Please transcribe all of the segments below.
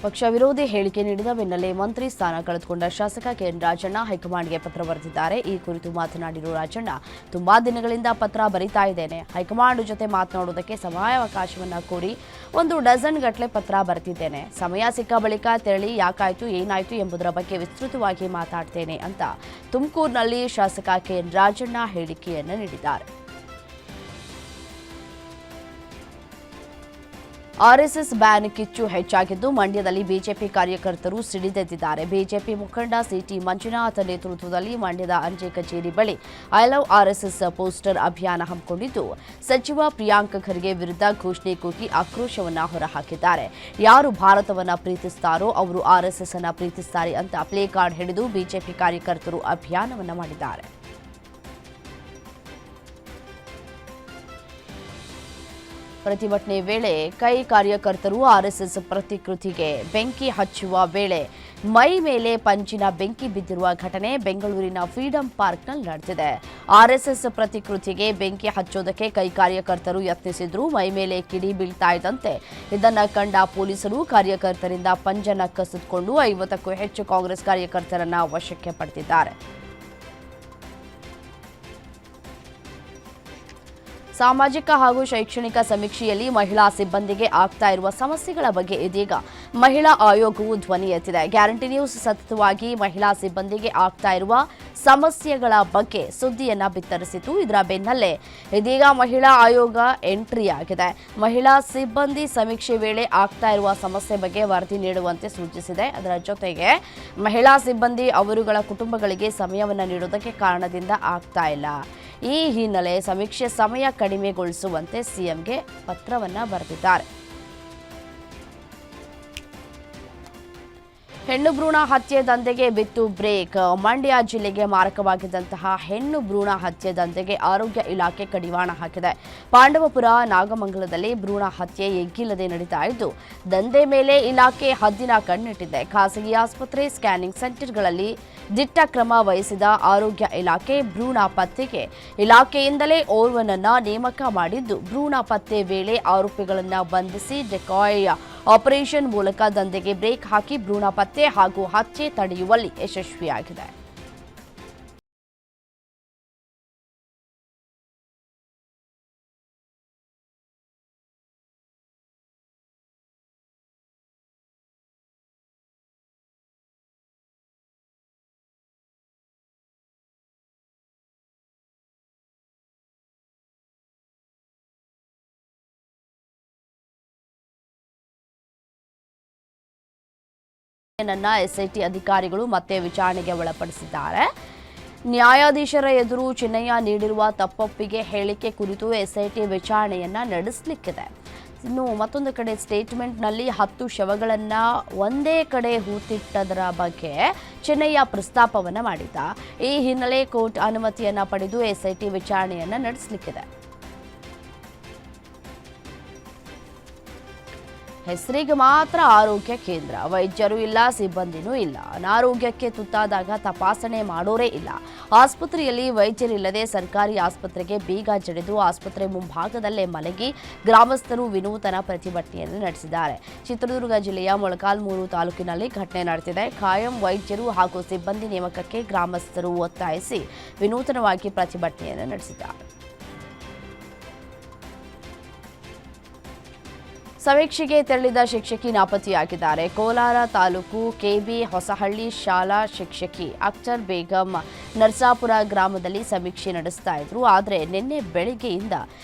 ಪಕ್ಷ ವಿರೋಧಿ ಹೇಳಿಕೆ ನೀಡಿದ ಬೆನ್ನಲ್ಲೇ ಮಂತ್ರಿ ಸ್ಥಾನ ಕಳೆದುಕೊಂಡ ಶಾಸಕ ಕೆಎನ್ ರಾಜಣ್ಣ ಹೈಕಮಾಂಡ್ಗೆ ಪತ್ರ ಬರೆದಿದ್ದಾರೆ. ಈ ಕುರಿತು ಮಾತನಾಡಿರುವ ರಾಜಣ್ಣ, ತುಂಬಾ ದಿನಗಳಿಂದ ಪತ್ರ ಬರೀತಾ ಇದ್ದೇನೆ. ಹೈಕಮಾಂಡ್ ಜೊತೆ ಮಾತನಾಡುವುದಕ್ಕೆ ಸಮಯಾವಕಾಶವನ್ನ ಕೋರಿ 1 ಡಜನ್ ಗಟ್ಟಲೆ ಪತ್ರ ಬರೆದಿದ್ದೇನೆ. ಸಮಯ ಸಿಕ್ಕ ಬಳಿಕ ತೆರಳಿ ಯಾಕಾಯ್ತು ಏನಾಯ್ತು ಎಂಬುದರ ಬಗ್ಗೆ ವಿಸ್ತೃತವಾಗಿ ಮಾತಾಡ್ತೇನೆ ಅಂತ ತುಮಕೂರಿನಲ್ಲಿ ಶಾಸಕ ಕೆಎನ್ ರಾಜಣ್ಣ ಹೇಳಿಕೆಯನ್ನು ನೀಡಿದ್ದಾರೆ. ಆರ್ಎಸ್ಎಸ್ ಬ್ಯಾನ್ ಕಿಚ್ಚು ಹೆಚ್ಚಾಗಿದ್ದು ಮಂಡ್ಯದಲ್ಲಿ ಬಿಜೆಪಿ ಕಾರ್ಯಕರ್ತರು ಸಿಡಿದೆದ್ದಿದ್ದಾರೆ. ಬಿಜೆಪಿ ಮುಖಂಡ ಸಿಟಿ ಮಂಜುನಾಥ್ ನೇತೃತ್ವದಲ್ಲಿ ಮಂಡ್ಯದ ಅಂಚೆ ಕಚೇರಿ ಬಳಿ ಐ ಲವ್ ಆರ್ಎಸ್ಎಸ್ ಪೋಸ್ಟರ್ ಅಭಿಯಾನ ಹಮ್ಮಿಕೊಂಡಿದ್ದು ಸಚಿವ ಪ್ರಿಯಾಂಕ್ ಖರ್ಗೆ ವಿರುದ್ಧ ಘೋಷಣೆ ಕೂಗಿ ಆಕ್ರೋಶವನ್ನ ಹೊರಹಾಕಿದ್ದಾರೆ. ಯಾರು ಭಾರತವನ್ನ ಪ್ರೀತಿಸುತ್ತಾರೋ ಅವರು ಆರ್ಎಸ್ಎಸ್ ಅನ್ನ ಪ್ರೀತಿಸುತ್ತಾರೆ ಅಂತ ಪ್ಲೇ ಕಾರ್ಡ್ ಹಿಡಿದು ಬಿಜೆಪಿ ಕಾರ್ಯಕರ್ತರು ಅಭಿಯಾನವನ್ನ ಮಾಡಿದ್ದಾರೆ. ಪ್ರತಿಭಟನೆ ವೇಳೆ ಕೈ ಕಾರ್ಯಕರ್ತರು ಆರ್ಎಸ್ಎಸ್ ಪ್ರತಿಕೃತಿಗೆ ಬೆಂಕಿ ಹಚ್ಚುವ ವೇಳೆ ಮೈ ಮೇಲೆ ಪಂಚಿನ ಬೆಂಕಿ ಬಿದ್ದಿರುವ ಘಟನೆ ಬೆಂಗಳೂರಿನ ಫ್ರೀಡಂ ಪಾರ್ಕ್ನಲ್ಲಿ ನಡೆದಿದೆ. ಆರ್ಎಸ್ಎಸ್ ಪ್ರತಿಕೃತಿಗೆ ಬೆಂಕಿ ಹಚ್ಚೋದಕ್ಕೆ ಕೈ ಕಾರ್ಯಕರ್ತರು ಯತ್ನಿಸಿದ್ರು. ಮೈ ಮೇಲೆ ಕಿಡಿ ಬೀಳ್ತಾ ಇದ್ದಂತೆ ಇದನ್ನ ಕಂಡ ಪೊಲೀಸರು ಕಾರ್ಯಕರ್ತರಿಂದ ಪಂಜನ ಕಸಿದುಕೊಂಡು 50ಕ್ಕೂ ಹೆಚ್ಚು ಕಾಂಗ್ರೆಸ್ ಕಾರ್ಯಕರ್ತರನ್ನ ವಶಕ್ಕೆ ಪಡೆದಿದ್ದಾರೆ. ಸಾಮಾಜಿಕ ಹಾಗೂ ಶೈಕ್ಷಣಿಕ ಸಮೀಕ್ಷೆಯಲ್ಲಿ ಮಹಿಳಾ ಸಿಬ್ಬಂದಿಗೆ ಆಗ್ತಾ ಇರುವ ಸಮಸ್ಯೆಗಳ ಬಗ್ಗೆ ಇದೀಗ ಮಹಿಳಾ ಆಯೋಗವು ಧ್ವನಿ ಎತ್ತಿದೆ. ಗ್ಯಾರಂಟಿ ನ್ಯೂಸ್ ಸತತವಾಗಿ ಮಹಿಳಾ ಸಿಬ್ಬಂದಿಗೆ ಆಗ್ತಾ ಇರುವ ಸಮಸ್ಯೆಗಳ ಬಗ್ಗೆ ಸುದ್ದಿಯನ್ನ ಬಿತ್ತರಿಸಿತು. ಇದರ ಬೆನ್ನಲ್ಲೇ ಇದೀಗ ಮಹಿಳಾ ಆಯೋಗ ಎಂಟ್ರಿ ಆಗಿದೆ. ಮಹಿಳಾ ಸಿಬ್ಬಂದಿ ಸಮೀಕ್ಷೆ ವೇಳೆ ಆಗ್ತಾ ಇರುವ ಸಮಸ್ಯೆ ಬಗ್ಗೆ ವರದಿ ನೀಡುವಂತೆ ಸೂಚಿಸಿದೆ. ಅದರ ಜೊತೆಗೆ ಮಹಿಳಾ ಸಿಬ್ಬಂದಿ ಅವರುಗಳ ಕುಟುಂಬಗಳಿಗೆ ಸಮಯವನ್ನು ನೀಡುವುದಕ್ಕೆ ಕಾರಣದಿಂದ ಆಗ್ತಾ ಇಲ್ಲ. ಈ ಹಿನ್ನೆಲೆ ಸಮೀಕ್ಷೆ ಸಮಯ ಕಡಿಮೆಗೊಳಿಸುವಂತೆ ಸಿಎಂಗೆ ಪತ್ರವನ್ನ ಬರೆದಿದ್ದಾರೆ. ಹೆಣ್ಣು ಭ್ರೂಣ ಹತ್ಯೆ ದಂಧೆಗೆ ಬಿತ್ತು ಬ್ರೇಕ್. ಮಂಡ್ಯ ಜಿಲ್ಲೆಗೆ ಮಾರಕವಾಗಿದ್ದಂತಹ ಹೆಣ್ಣು ಭ್ರೂಣ ಹತ್ಯೆ ದಂಧೆಗೆ ಆರೋಗ್ಯ ಇಲಾಖೆ ಕಡಿವಾಣ ಹಾಕಿದೆ. ಪಾಂಡವಪುರ ನಾಗಮಂಗಲದಲ್ಲಿ ಭ್ರೂಣ ಹತ್ಯೆ ಎಗ್ಗಿಲ್ಲದೆ ನಡೀತಾ ಇದ್ದು ದಂಧೆ ಮೇಲೆ ಇಲಾಖೆ ಹದ್ದಿನ ಕಣ್ಣಿಟ್ಟಿದೆ. ಖಾಸಗಿ ಆಸ್ಪತ್ರೆ ಸ್ಕ್ಯಾನಿಂಗ್ ಸೆಂಟರ್ಗಳಲ್ಲಿ ದಿಟ್ಟ ಕ್ರಮ ವಹಿಸಿದ ಆರೋಗ್ಯ ಇಲಾಖೆ ಭ್ರೂಣ ಪತ್ತೆಗೆ ಇಲಾಖೆಯಿಂದಲೇ ಓರ್ವನನ್ನ ನೇಮಕ ಮಾಡಿದ್ದು ಭ್ರೂಣ ಪತ್ತೆ ವೇಳೆ ಆರೋಪಿಗಳನ್ನ ಬಂಧಿಸಿ ಡೆಕಾಯ್ ಆಪರೇಷನ್ ಮೂಲಕ ದಂಧೆಗೆ ಬ್ರೇಕ್ ಹಾಕಿ ಭ್ರೂಣ ಪತ್ತೆ ಹಾಗೂ ಹತ್ಯೆ ತಡೆಯುವಲ್ಲಿ ಯಶಸ್ವಿಯಾಗಿದೆ. ಎಸ್ಐಟಿ ಅಧಿಕಾರಿಗಳು ಮತ್ತೆ ವಿಚಾರಣೆಗೆ ಒಳಪಡಿಸಿದ್ದಾರೆ. ನ್ಯಾಯಾಧೀಶರ ಎದುರು ಚಿನ್ನಯ್ಯ ನೀಡಿರುವ ತಪ್ಪೊಪ್ಪಿಗೆ ಹೇಳಿಕೆ ಕುರಿತು ಎಸ್ಐಟಿ ವಿಚಾರಣೆಯನ್ನ ನಡೆಸಲಿಕ್ಕಿದೆ. ಇನ್ನು ಮತ್ತೊಂದು ಕಡೆ ಸ್ಟೇಟ್ಮೆಂಟ್ನಲ್ಲಿ 10 ಶವಗಳನ್ನ ಒಂದೇ ಕಡೆ ಹೂತಿಟ್ಟದರ ಬಗ್ಗೆ ಚಿನ್ನಯ್ಯ ಪ್ರಸ್ತಾಪವನ್ನ ಮಾಡಿದ್ದ. ಈ ಹಿನ್ನೆಲೆ ಕೋರ್ಟ್ ಅನುಮತಿಯನ್ನ ಪಡೆದು ಎಸ್ಐಟಿ ವಿಚಾರಣೆಯನ್ನ ನಡೆಸಲಿಕ್ಕಿದೆ. ಹೆಸರಿಗೆ ಮಾತ್ರ ಆರೋಗ್ಯ ಕೇಂದ್ರ, ವೈದ್ಯರು ಇಲ್ಲ, ಸಿಬ್ಬಂದಿನೂ ಇಲ್ಲ. ಅನಾರೋಗ್ಯಕ್ಕೆ ತುತ್ತಾದಾಗ ತಪಾಸಣೆ ಮಾಡೋರೇ ಇಲ್ಲ. ಆಸ್ಪತ್ರೆಯಲ್ಲಿ ವೈದ್ಯರಿಲ್ಲದೆ ಸರ್ಕಾರಿ ಆಸ್ಪತ್ರೆಗೆ ಬೀಗ ಜಡಿದು ಆಸ್ಪತ್ರೆ ಮುಂಭಾಗದಲ್ಲೇ ಮಲಗಿ ಗ್ರಾಮಸ್ಥರು ವಿನೂತನ ಪ್ರತಿಭಟನೆಯನ್ನು ನಡೆಸಿದ್ದಾರೆ. ಚಿತ್ರದುರ್ಗ ಜಿಲ್ಲೆಯ ಮೊಳಕಾಲ್ಮೂರು ತಾಲೂಕಿನಲ್ಲಿ ಘಟನೆ ನಡೆದಿದೆ. ಖಾಯಂ ವೈದ್ಯರು ಹಾಗೂ ಸಿಬ್ಬಂದಿ ನೇಮಕಕ್ಕೆ ಗ್ರಾಮಸ್ಥರು ಒತ್ತಾಯಿಸಿ ವಿನೂತನವಾಗಿ ಪ್ರತಿಭಟನೆಯನ್ನು ನಡೆಸಿದ್ದಾರೆ. ಸಮೀಕ್ಷೆಗೆ ತೆರಳಿದ ಶಿಕ್ಷಕಿ ನಾಪತ್ತೆಯಾಗಿದ್ದಾರೆ. ಕೋಲಾರ ತಾಲೂಕು ಕೆಬಿ ಹೊಸಹಳ್ಳಿ ಶಾಲಾ ಶಿಕ್ಷಕಿ ಅಖ್ತರ್ ಬೇಗಂ ನರ್ಸಾಪುರ ಗ್ರಾಮದಲ್ಲಿ ಸಮೀಕ್ಷೆ ನಡೆಸ್ತಾ ಇದ್ರು. ಆದರೆ ನಿನ್ನೆ ಬೆಳಗ್ಗೆಯಿಂದ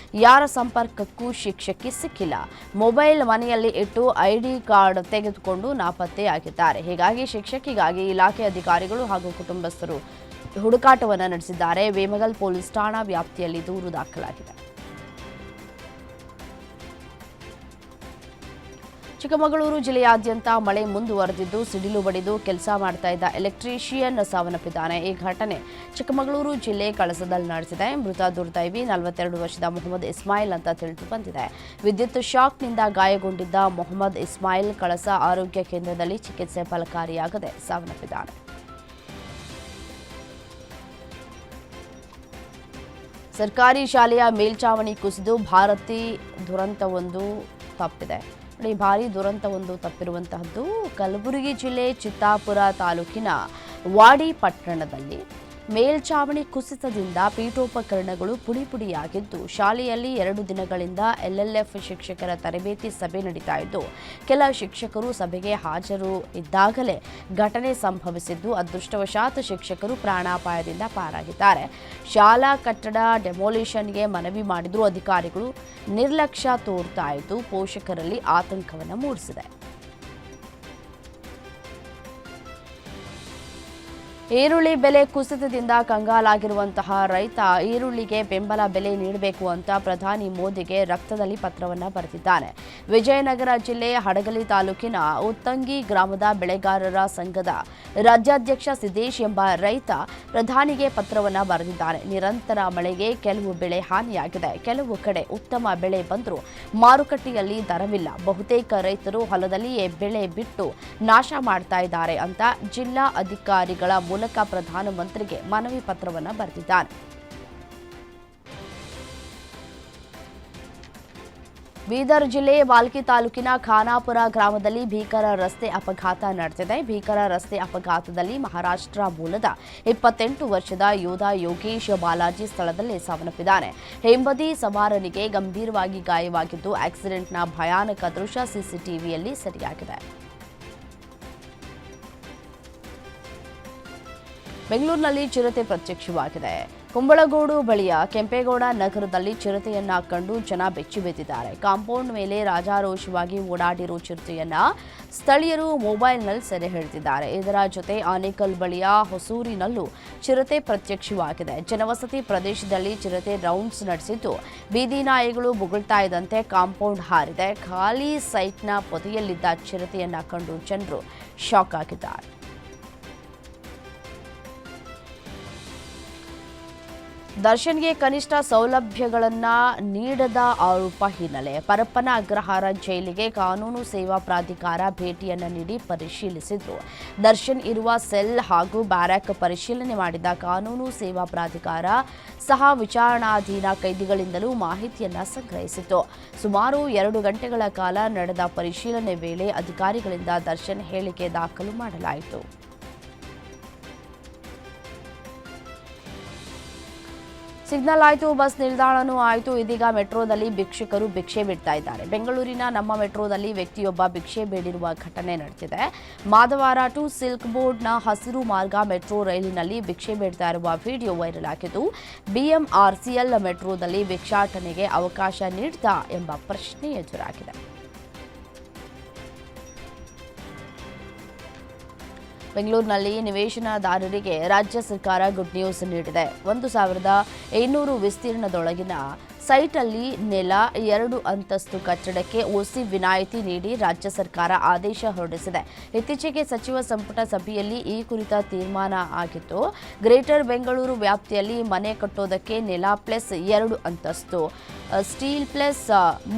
ಯಾರ ಸಂಪರ್ಕಕ್ಕೂ ಶಿಕ್ಷಕಿ ಸಿಕ್ಕಿಲ್ಲ. ಮೊಬೈಲ್ ಮನೆಯಲ್ಲಿ ಇಟ್ಟು ಐಡಿ ಕಾರ್ಡ್ ತೆಗೆದುಕೊಂಡು ನಾಪತ್ತೆಯಾಗಿದ್ದಾರೆ. ಹೀಗಾಗಿ ಶಿಕ್ಷಕಿಗಾಗಿ ಇಲಾಖೆ ಅಧಿಕಾರಿಗಳು ಹಾಗೂ ಕುಟುಂಬಸ್ಥರು ಹುಡುಕಾಟವನ್ನು ನಡೆಸಿದ್ದಾರೆ. ವೇಮಗಲ್ ಪೊಲೀಸ್ ಠಾಣಾ ವ್ಯಾಪ್ತಿಯಲ್ಲಿ ದೂರು ದಾಖಲಾಗಿದೆ. ಚಿಕ್ಕಮಗಳೂರು ಜಿಲ್ಲೆಯಾದ್ಯಂತ ಮಳೆ ಮುಂದುವರೆದಿದ್ದು ಸಿಡಿಲು ಬಡಿದು ಕೆಲಸ ಮಾಡ್ತಾ ಇದ್ದ ಎಲೆಕ್ಟ್ರಿಷಿಯನ್ ಸಾವನ್ನಪ್ಪಿದ್ದಾನೆ. ಈ ಘಟನೆ ಚಿಕ್ಕಮಗಳೂರು ಜಿಲ್ಲೆ ಕಳಸದಲ್ಲಿ ನಡೆದಿದೆ. ಮೃತ ದುರ್ದೈವಿ 42 ವರ್ಷದ ಮೊಹಮ್ಮದ್ ಇಸ್ಮಾಯಿಲ್ ಅಂತ ತಿಳಿದು ಬಂದಿದೆ. ವಿದ್ಯುತ್ ಶಾಕ್ನಿಂದ ಗಾಯಗೊಂಡಿದ್ದ ಮೊಹಮ್ಮದ್ ಇಸ್ಮಾಯಿಲ್ ಕಳಸ ಆರೋಗ್ಯ ಕೇಂದ್ರದಲ್ಲಿ ಚಿಕಿತ್ಸೆ ಫಲಕಾರಿಯಾಗದೆ ಸಾವನ್ನಪ್ಪಿದ್ದಾನೆ. ಸರ್ಕಾರಿ ಶಾಲೆಯ ಮೇಲ್ಚಾವಣಿ ಕುಸಿದು ಭಾರತಿ ದುರಂತವೊಂದು ತಪ್ಪಿದೆ. ನೋಡಿ, ಭಾರಿ ದುರಂತವೊಂದು ತಪ್ಪಿರುವಂತಹದ್ದು ಕಲಬುರಗಿ ಜಿಲ್ಲೆ ಚಿತ್ತಾಪುರ ತಾಲೂಕಿನ ವಾಡಿ ಪಟ್ಟಣದಲ್ಲಿ ಮೇಲ್ಛಾವಣಿ ಕುಸಿತದಿಂದ ಪೀಠೋಪಕರಣಗಳು ಪುಡಿಯಾಗಿದ್ದು, ಶಾಲೆಯಲ್ಲಿ 2 ದಿನಗಳಿಂದ LLF ಶಿಕ್ಷಕರ ತರಬೇತಿ ಸಭೆ ನಡೀತಾ ಇದ್ದು, ಕೆಲ ಶಿಕ್ಷಕರು ಸಭೆಗೆ ಹಾಜರು ಇದ್ದಾಗಲೇ ಘಟನೆ ಸಂಭವಿಸಿದ್ದು, ಅದೃಷ್ಟವಶಾತ್ ಶಿಕ್ಷಕರು ಪ್ರಾಣಾಪಾಯದಿಂದ ಪಾರಾಗಿದ್ದಾರೆ. ಶಾಲಾ ಕಟ್ಟಡ ಡೆಮೊಲಿಷನ್ಗೆ ಮನವಿ ಮಾಡಿದರೂ ಅಧಿಕಾರಿಗಳು ನಿರ್ಲಕ್ಷ್ಯ ತೋರ್ತಾ ಇದ್ದು, ಪೋಷಕರಲ್ಲಿ ಆತಂಕವನ್ನು ಮೂಡಿಸಿದೆ. ಈರುಳ್ಳಿ ಬೆಲೆ ಕುಸಿತದಿಂದ ಕಂಗಾಲಾಗಿರುವಂತಹ ರೈತ ಈರುಳ್ಳಿಗೆ ಬೆಂಬಲ ಬೆಲೆ ನೀಡಬೇಕು ಅಂತ ಪ್ರಧಾನಿ ಮೋದಿಗೆ ರಕ್ತದಲ್ಲಿ ಪತ್ರವನ್ನು ಬರೆದಿದ್ದಾನೆ. ವಿಜಯನಗರ ಜಿಲ್ಲೆ ಹಡಗಲಿ ತಾಲೂಕಿನ ಉತ್ತಂಗಿ ಗ್ರಾಮದ ಬೆಳೆಗಾರರ ಸಂಘದ ರಾಜ್ಯಾಧ್ಯಕ್ಷ ಸಿದ್ದೇಶ್ ಎಂಬ ರೈತ ಪ್ರಧಾನಿಗೆ ಪತ್ರವನ್ನು ಬರೆದಿದ್ದಾನೆ. ನಿರಂತರ ಮಳೆಗೆ ಕೆಲವು ಬೆಳೆ ಹಾನಿಯಾಗಿದೆ. ಕೆಲವು ಕಡೆ ಉತ್ತಮ ಬೆಳೆ ಬಂದರೂ ಮಾರುಕಟ್ಟೆಯಲ್ಲಿ ದರವಿಲ್ಲ. ಬಹುತೇಕ ರೈತರು ಹೊಲದಲ್ಲಿಯೇ ಬೆಳೆ ಬಿಟ್ಟು ನಾಶ ಮಾಡ್ತಾ ಇದ್ದಾರೆ ಅಂತ ಜಿಲ್ಲಾ ಅಧಿಕಾರಿಗಳ ಮೂಲಕ ಪ್ರಧಾನಮಂತ್ರಿಗೆ ಮನವಿ ಪತ್ರವನ್ನು ಬರೆದಿದ್ದಾನೆ. ಬೀದರ್ ಜಿಲ್ಲೆ ಬಾಲ್ಕಿ ತಾಲೂಕಿನ ಖಾನಾಪುರ ಗ್ರಾಮದಲ್ಲಿ ಭೀಕರ ರಸ್ತೆ ಅಪಘಾತ ನಡೆದಿದೆ. ಭೀಕರ ರಸ್ತೆ ಅಪಘಾತದಲ್ಲಿ ಮಹಾರಾಷ್ಟ್ರ ಮೂಲದ 28 ವರ್ಷದ ಯೋಧ ಯೋಗೇಶ್ ಬಾಲಾಜಿ ಸ್ಥಳದಲ್ಲೇ ಸಾವನ್ನಪ್ಪಿದ್ದಾನೆ. ಹಿಂಬದಿ ಸವಾರನಿಗೆ ಗಂಭೀರವಾಗಿ ಗಾಯವಾಗಿದ್ದು, ಆಕ್ಸಿಡೆಂಟ್ನ ಭಯಾನಕ ದೃಶ್ಯ ಸಿಸಿಟಿವಿಯಲ್ಲಿ ಸೆರೆಯಾಗಿದೆ. ಬೆಂಗಳೂರಿನಲ್ಲಿ ಚಿರತೆ ಪ್ರತ್ಯಕ್ಷವಾಗಿದೆ. ಕುಂಬಳಗೋಡು ಬಳಿಯ ಕೆಂಪೇಗೌಡ ನಗರದಲ್ಲಿ ಚಿರತೆಯನ್ನ ಕಂಡು ಜನ ಬೆಚ್ಚಿಬಿದ್ದಿದ್ದಾರೆ. ಕಾಂಪೌಂಡ್ ಮೇಲೆ ರಾಜಾರೋಷವಾಗಿ ಓಡಾಡಿರೋ ಚಿರತೆಯನ್ನ ಸ್ಥಳೀಯರು ಮೊಬೈಲ್ನಲ್ಲಿ ಸೆರೆ ಹಿಡಿದಿದ್ದಾರೆ. ಇದರ ಜೊತೆ ಆನೇಕಲ್ ಬಳಿಯ ಹೊಸೂರಿನಲ್ಲೂ ಚಿರತೆ ಪ್ರತ್ಯಕ್ಷವಾಗಿದೆ. ಜನವಸತಿ ಪ್ರದೇಶದಲ್ಲಿ ಚಿರತೆ ರೌಂಡ್ಸ್ ನಡೆಸಿದ್ದು, ಬೀದಿ ನಾಯಿಗಳು ಬೊಗಳ್ತಾ ಇದ್ದಂತೆ ಕಾಂಪೌಂಡ್ ಹಾರಿದೆ. ಖಾಲಿ ಸೈಟ್ನ ಪೊದೆಯಲ್ಲಿದ್ದ ಚಿರತೆಯನ್ನ ಕಂಡು ಜನರು ಶಾಕ್ ಆಗಿದ್ದಾರೆ. ದರ್ಶನ್ಗೆ ಕನಿಷ್ಠ ಸೌಲಭ್ಯಗಳನ್ನು ನೀಡದ ಆರೋಪ ಹಿನ್ನೆಲೆ ಪರಪ್ಪನ ಅಗ್ರಹಾರ ಜೈಲಿಗೆ ಕಾನೂನು ಸೇವಾ ಪ್ರಾಧಿಕಾರ ಭೇಟಿಯನ್ನು ನೀಡಿ ಪರಿಶೀಲಿಸಿದ್ರು. ದರ್ಶನ್ ಇರುವ ಸೆಲ್ ಹಾಗೂ ಬ್ಯಾರಕ್ ಪರಿಶೀಲನೆ ಮಾಡಿದ ಕಾನೂನು ಸೇವಾ ಪ್ರಾಧಿಕಾರ ಸಹ ವಿಚಾರಣಾಧೀನ ಕೈದಿಗಳಿಂದಲೂ ಮಾಹಿತಿಯನ್ನು ಸಂಗ್ರಹಿಸಿತು. ಸುಮಾರು 2 ಗಂಟೆಗಳ ಕಾಲ ನಡೆದ ಪರಿಶೀಲನೆ ವೇಳೆ ಅಧಿಕಾರಿಗಳಿಂದ ದರ್ಶನ್ ಹೇಳಿಕೆ ದಾಖಲು ಮಾಡಲಾಯಿತು. ಸಿಗ್ನಲ್ ಆಯಿತು, ಬಸ್ ನಿಲ್ದಾಣನೂ ಆಯಿತು. ಇದೀಗ ಮೆಟ್ರೋದಲ್ಲಿ ಭಿಕ್ಷುಕರು ಭಿಕ್ಷೆ ಬಿಡ್ತಾ ಇದ್ದಾರೆ. ಬೆಂಗಳೂರಿನ ನಮ್ಮ ಮೆಟ್ರೋದಲ್ಲಿ ವ್ಯಕ್ತಿಯೊಬ್ಬ ಭಿಕ್ಷೆ ಬೇಡಿರುವ ಘಟನೆ ನಡೆದಿದೆ. ಮಾಧವಾರ ಟು ಸಿಲ್ಕ್ ಬೋರ್ಡ್ನ ಹಸಿರು ಮಾರ್ಗ ಮೆಟ್ರೋ ರೈಲಿನಲ್ಲಿ ಭಿಕ್ಷೆ ಬೇಡ್ತಾ ಇರುವ ವಿಡಿಯೋ ವೈರಲ್ ಆಗಿದ್ದು, BMRCL ಮೆಟ್ರೋದಲ್ಲಿ ಭಿಕ್ಷಾಟನೆಗೆ ಅವಕಾಶ ನೀಡಿದಾ ಎಂಬ ಪ್ರಶ್ನೆ ಎದುರಾಗಿದೆ. ಬೆಂಗಳೂರಿನಲ್ಲಿ ನಿವೇಶನದಾರರಿಗೆ ರಾಜ್ಯ ಸರ್ಕಾರ ಗುಡ್ ನ್ಯೂಸ್ ನೀಡಿದೆ. 1,700 ವಿಸ್ತೀರ್ಣದೊಳಗಿನ ಸೈಟಲ್ಲಿ ನೆಲ 2 ಅಂತಸ್ತು ಕಟ್ಟಡಕ್ಕೆ OC ವಿನಾಯಿತಿ ನೀಡಿ ರಾಜ್ಯ ಸರ್ಕಾರ ಆದೇಶ ಹೊರಡಿಸಿದೆ. ಇತ್ತೀಚೆಗೆ ಸಚಿವ ಸಂಪುಟ ಸಭೆಯಲ್ಲಿ ಈ ಕುರಿತ ತೀರ್ಮಾನ ಆಗಿತ್ತು. ಗ್ರೇಟರ್ ಬೆಂಗಳೂರು ವ್ಯಾಪ್ತಿಯಲ್ಲಿ ಮನೆ ಕಟ್ಟೋದಕ್ಕೆ ನೆಲ ಪ್ಲಸ್ 2 ಅಂತಸ್ತು, ಸ್ಟೀಲ್ ಪ್ಲಸ್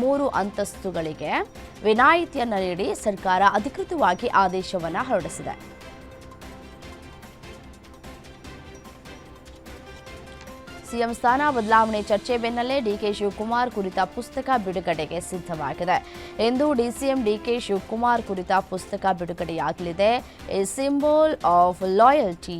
3 ಅಂತಸ್ತುಗಳಿಗೆ ವಿನಾಯಿತಿಯನ್ನು ನೀಡಿ ಸರ್ಕಾರ ಅಧಿಕೃತವಾಗಿ ಆದೇಶವನ್ನು ಹೊರಡಿಸಿದೆ. ಸಿಎಂ ಸ್ಥಾನ ಬದಲಾವಣೆ ಚರ್ಚೆ ಬೆನ್ನಲ್ಲೇ ಡಿಕೆ ಶಿವಕುಮಾರ್ ಕುರಿತ ಪುಸ್ತಕ ಬಿಡುಗಡೆಗೆ ಸಿದ್ಧವಾಗಿದೆ. ಇಂದು ಡಿಸಿಎಂ ಡಿಕೆ ಶಿವಕುಮಾರ್ ಕುರಿತ ಪುಸ್ತಕ ಬಿಡುಗಡೆಯಾಗಲಿದೆ. A symbol of loyalty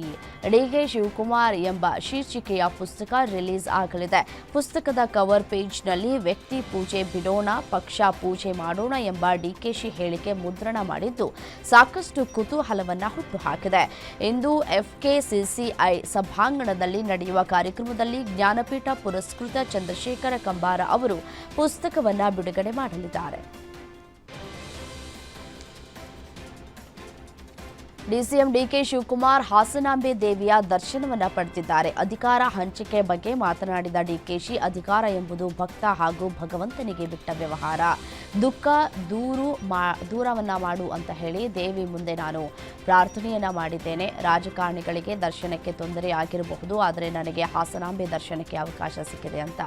DK Shivakumar ಎಂಬ ಶೀರ್ಷಿಕೆಯ ಪುಸ್ತಕ ರಿಲೀಸ್ ಆಗಲಿದೆ. ಪುಸ್ತಕದ ಕವರ್ ಪೇಜ್ನಲ್ಲಿ ವ್ಯಕ್ತಿ ಪೂಜೆ ಬಿಡೋಣ, ಪಕ್ಷ ಪೂಜೆ ಮಾಡೋಣ ಎಂಬ ಡಿಕೆಶಿ ಹೇಳಿಕೆ ಮುದ್ರಣ ಮಾಡಿದ್ದು ಸಾಕಷ್ಟು ಕುತೂಹಲವನ್ನು ಹುಟ್ಟುಹಾಕಿದೆ. ಇಂದು FKCCI ಸಭಾಂಗಣದಲ್ಲಿ ನಡೆಯುವ ಕಾರ್ಯಕ್ರಮದಲ್ಲಿ ಜ್ಞಾನಪೀಠ ಪುರಸ್ಕೃತ ಚಂದ್ರಶೇಖರ ಕಂಬಾರ ಅವರು ಪುಸ್ತಕವನ್ನು ಬಿಡುಗಡೆ ಮಾಡಲಿದ್ದಾರೆ. ಡಿಸಿಎಂ ಡಿಕೆ ಶಿವಕುಮಾರ್ ಹಾಸನಾಂಬೆ ದೇವಿಯ ದರ್ಶನವನ್ನು ಪಡೆದಿದ್ದಾರೆ. ಅಧಿಕಾರ ಹಂಚಿಕೆ ಬಗ್ಗೆ ಮಾತನಾಡಿದ ಡಿಕೆಶಿ, ಅಧಿಕಾರ ಎಂಬುದು ಭಕ್ತ ಹಾಗೂ ಭಗವಂತನಿಗೆ ಬಿಟ್ಟ ವ್ಯವಹಾರ. ದುಃಖ ದೂರವನ್ನ ಮಾಡು ಅಂತ ಹೇಳಿ ದೇವಿ ಮುಂದೆ ನಾನು ಪ್ರಾರ್ಥನೆಯನ್ನ ಮಾಡಿದ್ದೇನೆ. ರಾಜಕಾರಣಿಗಳಿಗೆ ದರ್ಶನಕ್ಕೆ ತೊಂದರೆ ಆಗಿರಬಹುದು, ಆದರೆ ನನಗೆ ಹಾಸನಾಂಬೆ ದರ್ಶನಕ್ಕೆ ಅವಕಾಶ ಸಿಕ್ಕಿದೆ ಅಂತ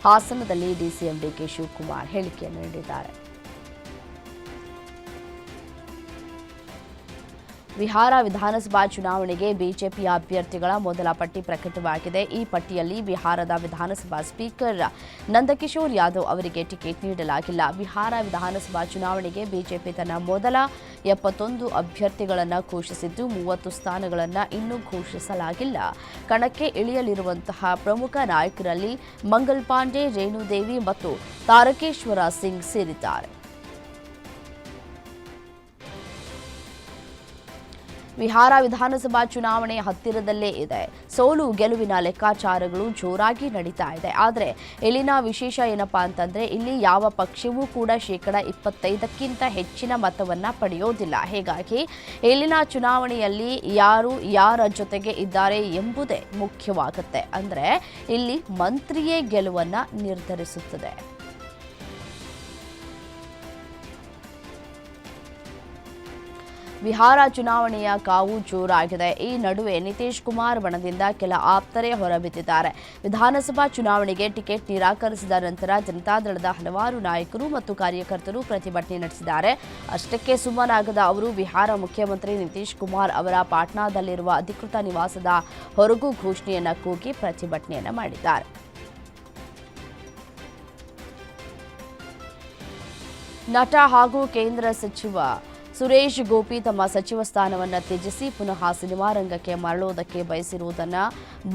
ಹಾಸನದಲ್ಲಿ ಡಿಸಿಎಂ ಡಿಕೆ ಶಿವಕುಮಾರ್ ಹೇಳಿಕೆಯನ್ನು ನೀಡಿದ್ದಾರೆ. ಬಿಹಾರ ವಿಧಾನಸಭಾ ಚುನಾವಣೆಗೆ ಬಿಜೆಪಿಯ ಅಭ್ಯರ್ಥಿಗಳ ಮೊದಲ ಪಟ್ಟಿ ಪ್ರಕಟವಾಗಿದೆ. ಈ ಪಟ್ಟಿಯಲ್ಲಿ ಬಿಹಾರದ ವಿಧಾನಸಭಾ ಸ್ಪೀಕರ್ ನಂದಕಿಶೋರ್ ಯಾದವ್ ಅವರಿಗೆ ಟಿಕೆಟ್ ನೀಡಲಾಗಿಲ್ಲ. ಬಿಹಾರ ವಿಧಾನಸಭಾ ಚುನಾವಣೆಗೆ ಬಿಜೆಪಿ ತನ್ನ ಮೊದಲ 71 ಅಭ್ಯರ್ಥಿಗಳನ್ನು ಘೋಷಿಸಿದ್ದು 30 ಸ್ಥಾನಗಳನ್ನು ಇನ್ನೂ ಘೋಷಿಸಲಾಗಿಲ್ಲ. ಕಣಕ್ಕೆ ಇಳಿಯಲಿರುವಂತಹ ಪ್ರಮುಖ ನಾಯಕರಲ್ಲಿ ಮಂಗಲ್ ಪಾಂಡೆ, ರೇಣುದೇವಿ ಮತ್ತು ತಾರಕೇಶ್ವರ ಸಿಂಗ್ ಸೇರಿದ್ದಾರೆ. ಬಿಹಾರ ವಿಧಾನಸಭಾ ಚುನಾವಣೆ ಹತ್ತಿರದಲ್ಲೇ ಇದೆ. ಸೋಲು ಗೆಲುವಿನ ಲೆಕ್ಕಾಚಾರಗಳು ಜೋರಾಗಿ ನಡೀತಾ ಇದೆ. ಆದರೆ ಇಲ್ಲಿನ ವಿಶೇಷ ಏನಪ್ಪಾ ಅಂತಂದ್ರೆ ಇಲ್ಲಿ ಯಾವ ಪಕ್ಷವೂ ಕೂಡ 25% ಹೆಚ್ಚಿನ ಮತವನ್ನ ಪಡೆಯೋದಿಲ್ಲ. ಹೀಗಾಗಿ ಇಲ್ಲಿನ ಚುನಾವಣೆಯಲ್ಲಿ ಯಾರು ಯಾರ ಜೊತೆಗೆ ಇದ್ದಾರೆ ಎಂಬುದೇ ಮುಖ್ಯವಾಗುತ್ತೆ. ಅಂದ್ರೆ ಇಲ್ಲಿ ಮಂತ್ರಿಯೇ ಗೆಲುವನ್ನ ನಿರ್ಧರಿಸುತ್ತದೆ. ಬಿಹಾರ ಚುನಾವಣೆಯ ಕಾವು ಜೋರಾಗಿದೆ. ಈ ನಡುವೆ ನಿತೀಶ್ ಕುಮಾರ್ ಬಣದಿಂದ ಕೆಲ ಆಪ್ತರೇ ಹೊರಬಿದ್ದಿದ್ದಾರೆ. ವಿಧಾನಸಭಾ ಚುನಾವಣೆಗೆ ಟಿಕೆಟ್ ನಿರಾಕರಿಸಿದ ನಂತರ ಜನತಾದಳದ ಹಲವಾರು ನಾಯಕರು ಮತ್ತು ಕಾರ್ಯಕರ್ತರು ಪ್ರತಿಭಟನೆ ನಡೆಸಿದ್ದಾರೆ. ಅಷ್ಟಕ್ಕೆ ಸುಮ್ಮನಾಗದ ಅವರು ಬಿಹಾರ ಮುಖ್ಯಮಂತ್ರಿ ನಿತೀಶ್ ಕುಮಾರ್ ಅವರ ಪಾಟ್ನಾದಲ್ಲಿರುವ ಅಧಿಕೃತ ನಿವಾಸದ ಹೊರಗೂ ಘೋಷಣೆಯನ್ನ ಕೂಗಿ ಪ್ರತಿಭಟನೆಯನ್ನ ಮಾಡಿದ್ದಾರೆ. ನಟ ಹಾಗೂ ಕೇಂದ್ರ ಸಚಿವ ಸುರೇಶ್ ಗೋಪಿ ತಮ್ಮ ಸಚಿವ ಸ್ಥಾನವನ್ನು ತ್ಯಜಿಸಿ ಪುನಃ ಸಿನಿಮಾ ರಂಗಕ್ಕೆ ಮರಳುವುದಕ್ಕೆ ಬಯಸಿರುವುದನ್ನು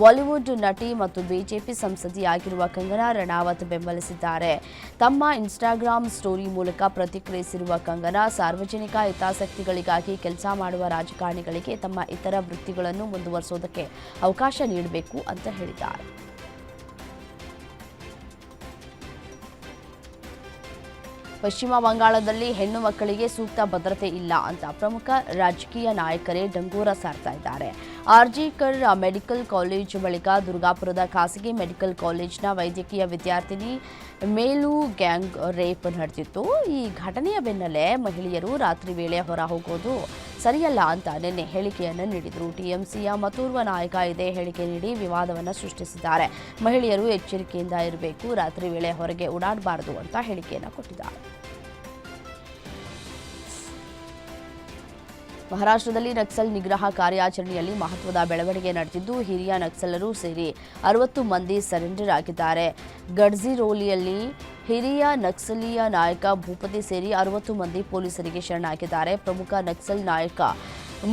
ಬಾಲಿವುಡ್ ನಟಿ ಮತ್ತು ಬಿಜೆಪಿ ಸಂಸದೆಯಾಗಿರುವ ಕಂಗನಾ ರನಾವತ್ ಬೆಂಬಲಿಸಿದ್ದಾರೆ. ತಮ್ಮ ಇನ್ಸ್ಟಾಗ್ರಾಂ ಸ್ಟೋರಿ ಮೂಲಕ ಪ್ರತಿಕ್ರಿಯಿಸಿರುವ ಕಂಗನಾ, ಸಾರ್ವಜನಿಕ ಹಿತಾಸಕ್ತಿಗಳಿಗಾಗಿ ಕೆಲಸ ಮಾಡುವ ರಾಜಕಾರಣಿಗಳಿಗೆ ತಮ್ಮ ಇತರ ವೃತ್ತಿಗಳನ್ನು ಮುಂದುವರಿಸುವುದಕ್ಕೆ ಅವಕಾಶ ನೀಡಬೇಕು ಅಂತ ಹೇಳಿದ್ದಾರೆ. ಪಶ್ಚಿಮ ಬಂಗಾಳದಲ್ಲಿ ಹೆಣ್ಣು ಮಕ್ಕಳಿಗೆ ಸೂಕ್ತ ಭದ್ರತೆ ಇಲ್ಲ ಅಂತ ಪ್ರಮುಖ ರಾಜಕೀಯ ನಾಯಕರೇ ಡಂಗೂರ ಸಾರ್ತಾ ಇದ್ದಾರೆ. ಆರ್ಜಿಕರ್ ಮೆಡಿಕಲ್ ಕಾಲೇಜ್ ಬಳಿಕ ದುರ್ಗಾಪುರದ ಖಾಸಗಿ ಮೆಡಿಕಲ್ ಕಾಲೇಜ್ನ ವೈದ್ಯಕೀಯ ವಿದ್ಯಾರ್ಥಿನಿ ಮೇಲೂ ಗ್ಯಾಂಗ್ ರೇಪ್ ನಡೆದಿತ್ತು. ಈ ಘಟನೆಯ ಬೆನ್ನಲ್ಲೇ ಮಹಿಳೆಯರು ರಾತ್ರಿ ವೇಳೆ ಹೊರ ಹೋಗೋದು ಸರಿಯಲ್ಲ ಅಂತ ನಿನ್ನೆ ಹೇಳಿಕೆಯನ್ನು ನೀಡಿದರು. ಟಿಎಂಸಿಯ ಮತ್ತೋರ್ವ ನಾಯಕ ಇದೇ ಹೇಳಿಕೆ ನೀಡಿ ವಿವಾದವನ್ನು ಸೃಷ್ಟಿಸಿದ್ದಾರೆ. ಮಹಿಳೆಯರು ಎಚ್ಚರಿಕೆಯಿಂದ ಇರಬೇಕು, ರಾತ್ರಿ ವೇಳೆ ಹೊರಗೆ ಓಡಾಡಬಾರದು ಅಂತ ಹೇಳಿಕೆಯನ್ನು ಕೊಟ್ಟಿದ್ದಾರೆ. ಮಹಾರಾಷ್ಟ್ರದಲ್ಲಿ ನಕ್ಸಲ್ ನಿಗ್ರಹ ಕಾರ್ಯಾಚರಣೆಯಲ್ಲಿ ಮಹತ್ವದ ಬೆಳವಣಿಗೆ ನಡೆದಿದ್ದು ಹಿರಿಯ ನಕ್ಸಲರು ಸೇರಿ 60 ಮಂದಿ ಸರೆಂಡರ್ ಆಗಿದ್ದಾರೆ. ಗಡ್ಚಿರೋಲಿಯಲ್ಲಿ ಹಿರಿಯ ನಕ್ಸಲೀಯ ನಾಯಕ ಭೂಪತಿ ಸೇರಿ 60 ಮಂದಿ ಪೊಲೀಸರಿಗೆ ಶರಣಾಗಿದ್ದಾರೆ. ಪ್ರಮುಖ ನಕ್ಸಲ್ ನಾಯಕ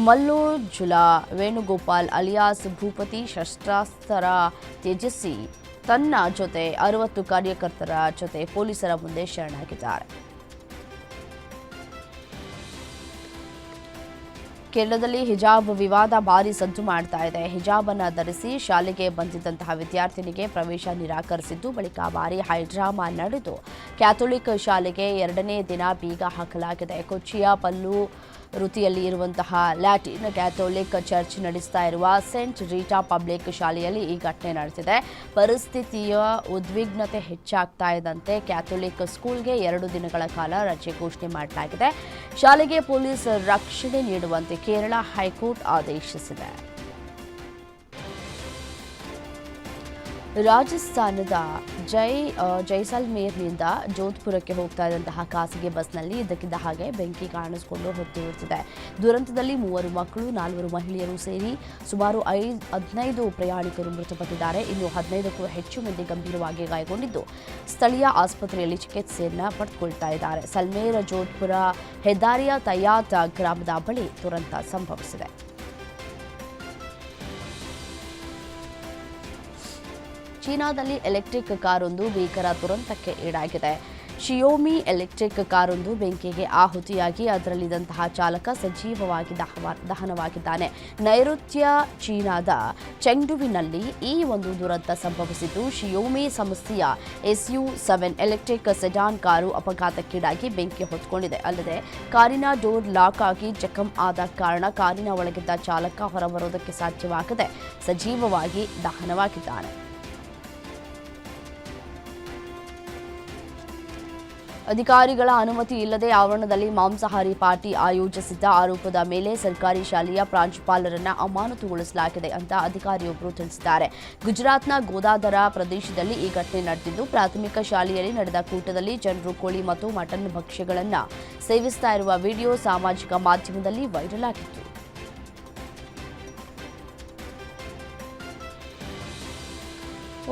ಮಲ್ಲೋಜುಲಾ ವೇಣುಗೋಪಾಲ್ ಅಲಿಯಾಸ್ ಭೂಪತಿ ಶಸ್ತ್ರಾಸ್ತ್ರ ತ್ಯಜಿಸಿ ತನ್ನ ಜೊತೆ 60 ಕಾರ್ಯಕರ್ತರ ಜೊತೆ ಪೊಲೀಸರ ಮುಂದೆ ಶರಣಾಗಿದ್ದಾರೆ. ಕೇರಳದಲ್ಲಿ ಹಿಜಾಬ್ ವಿವಾದ ಭಾರಿ ಸದ್ದು ಮಾಡ್ತಾ ಇದೆ. ಹಿಜಾಬ್ ಅನ್ನು ಧರಿಸಿ ಶಾಲೆಗೆ ಬಂದಿದ್ದಂತಹ ವಿದ್ಯಾರ್ಥಿನಿಗೆ ಪ್ರವೇಶ ನಿರಾಕರಿಸಿದ್ದು ಬಳಿಕ ಭಾರಿ ಹೈಡ್ರಾಮಾ ನಡೆದು ಕ್ಯಾಥೋಲಿಕ್ ಶಾಲೆಗೆ 2ನೇ ದಿನ ಬೀಗ ಹಾಕಲಾಗಿದೆ. ಕೊಚ್ಚಿಯ ಪಲ್ಲು ವೃತ್ತಿಯಲ್ಲಿ ಇರುವಂತಹ ಲ್ಯಾಟಿನ್ ಕ್ಯಾಥೋಲಿಕ್ ಚರ್ಚ್ ನಡೆಸ್ತಾ ಇರುವ ಸೆಂಟ್ ರೀಟಾ ಪಬ್ಲಿಕ್ ಶಾಲೆಯಲ್ಲಿ ಈ ಘಟನೆ ನಡೆದಿದೆ. ಪರಿಸ್ಥಿತಿಯ ಉದ್ವಿಗ್ನತೆ ಹೆಚ್ಚಾಗ್ತಾ ಇದ್ದಂತೆ ಕ್ಯಾಥೋಲಿಕ್ ಸ್ಕೂಲ್ಗೆ 2 ದಿನಗಳ ಕಾಲ ರಜೆ ಘೋಷಣೆ ಮಾಡಲಾಗಿದೆ. ಶಾಲೆಗೆ ಪೊಲೀಸ್ ರಕ್ಷಣೆ ನೀಡುವಂತೆ ಕೇರಳ ಹೈಕೋರ್ಟ್ ಆದೇಶಿಸಿದೆ. ರಾಜಸ್ಥಾನದ ಜೈಸಲ್ಮೇರ್ನಿಂದ ಜೋಧ್ಪುರಕ್ಕೆ ಹೋಗ್ತಾ ಇದ್ದಂತಹ ಖಾಸಗಿ ಬಸ್ನಲ್ಲಿ ಇದ್ದಕ್ಕಿದ್ದ ಹಾಗೆ ಬೆಂಕಿ ಕಾಣಿಸಿಕೊಂಡು ಹೊತ್ತಿರುತ್ತದೆ. ದುರಂತದಲ್ಲಿ 3 ಮಕ್ಕಳು 4 ಮಹಿಳೆಯರು ಸೇರಿ ಸುಮಾರು 15 ಪ್ರಯಾಣಿಕರು ಮೃತಪಟ್ಟಿದ್ದಾರೆ. ಇನ್ನು 15ಕ್ಕೂ ಹೆಚ್ಚು ಮಂದಿ ಗಂಭೀರವಾಗಿ ಗಾಯಗೊಂಡಿದ್ದು ಸ್ಥಳೀಯ ಆಸ್ಪತ್ರೆಯಲ್ಲಿ ಚಿಕಿತ್ಸೆಯನ್ನು ಪಡೆದುಕೊಳ್ತಾ ಇದ್ದಾರೆ. ಸಲ್ಮೇರ್ ಜೋಧ್ಪುರ ಹೆದ್ದಾರಿಯ ತಯಾತ್ ಗ್ರಾಮದ ಬಳಿ ದುರಂತ ಸಂಭವಿಸಿದೆ. ಚೀನಾದಲ್ಲಿ ಎಲೆಕ್ಟ್ರಿಕ್ ಕಾರೊಂದು ಭೀಕರ ದುರಂತಕ್ಕೆ ಈಡಾಗಿದೆ. ಶಿಯೋಮಿ ಎಲೆಕ್ಟ್ರಿಕ್ ಕಾರೊಂದು ಬೆಂಕಿಗೆ ಆಹುತಿಯಾಗಿ ಅದರಲ್ಲಿದ್ದಂತಹ ಚಾಲಕ ಸಜೀವವಾಗಿ ದಹನವಾಗಿದ್ದಾನೆ. ನೈಋತ್ಯ ಚೀನಾದ ಚೆಂಗ್ಡುವಿನಲ್ಲಿ ಈ ಒಂದು ದುರಂತ ಸಂಭವಿಸಿದ್ದು ಶಿಯೋಮಿ ಸಂಸ್ಥೆಯ SU7 ಎಲೆಕ್ಟ್ರಿಕ್ ಸೆಡಾನ್ ಕಾರು ಅಪಘಾತಕ್ಕೀಡಾಗಿ ಬೆಂಕಿ ಹೊತ್ತುಕೊಂಡಿದೆ. ಅಲ್ಲದೆ ಕಾರಿನ ಡೋರ್ ಲಾಕ್ ಆಗಿ ಜಖಂ ಆದ ಕಾರಣ ಕಾರಿನ ಒಳಗಿದ್ದ ಚಾಲಕ ಹೊರಬರೋದಕ್ಕೆ ಸಾಧ್ಯವಾಗದೆ ಸಜೀವವಾಗಿ ದಹನವಾಗಿದ್ದಾನೆ. ಅಧಿಕಾರಿಗಳ ಅನುಮತಿ ಇಲ್ಲದೆ ಆವರಣದಲ್ಲಿ ಮಾಂಸಾಹಾರಿ ಪಾರ್ಟಿ ಆಯೋಜಿಸಿದ್ದ ಆರೋಪದ ಮೇಲೆ ಸರ್ಕಾರಿ ಶಾಲೆಯ ಪ್ರಾಂಶುಪಾಲರನ್ನ ಅಮಾನತುಗೊಳಿಸಲಾಗಿದೆ ಅಂತ ಅಧಿಕಾರಿಯೊಬ್ಬರು ತಿಳಿಸಿದ್ದಾರೆ. ಗುಜರಾತ್ನ ಗೋದಾದರ ಪ್ರದೇಶದಲ್ಲಿ ಈ ಘಟನೆ ನಡೆದಿದ್ದು ಪ್ರಾಥಮಿಕ ಶಾಲೆಯಲ್ಲಿ ನಡೆದ ಕೂಟದಲ್ಲಿ ಜನರು ಕೋಳಿ ಮತ್ತು ಮಟನ್ ಭಕ್ಷ್ಯಗಳನ್ನು ಸೇವಿಸ್ತಾ ಇರುವ ವಿಡಿಯೋ ಸಾಮಾಜಿಕ ಮಾಧ್ಯಮದಲ್ಲಿ ವೈರಲ್ ಆಗಿತ್ತು.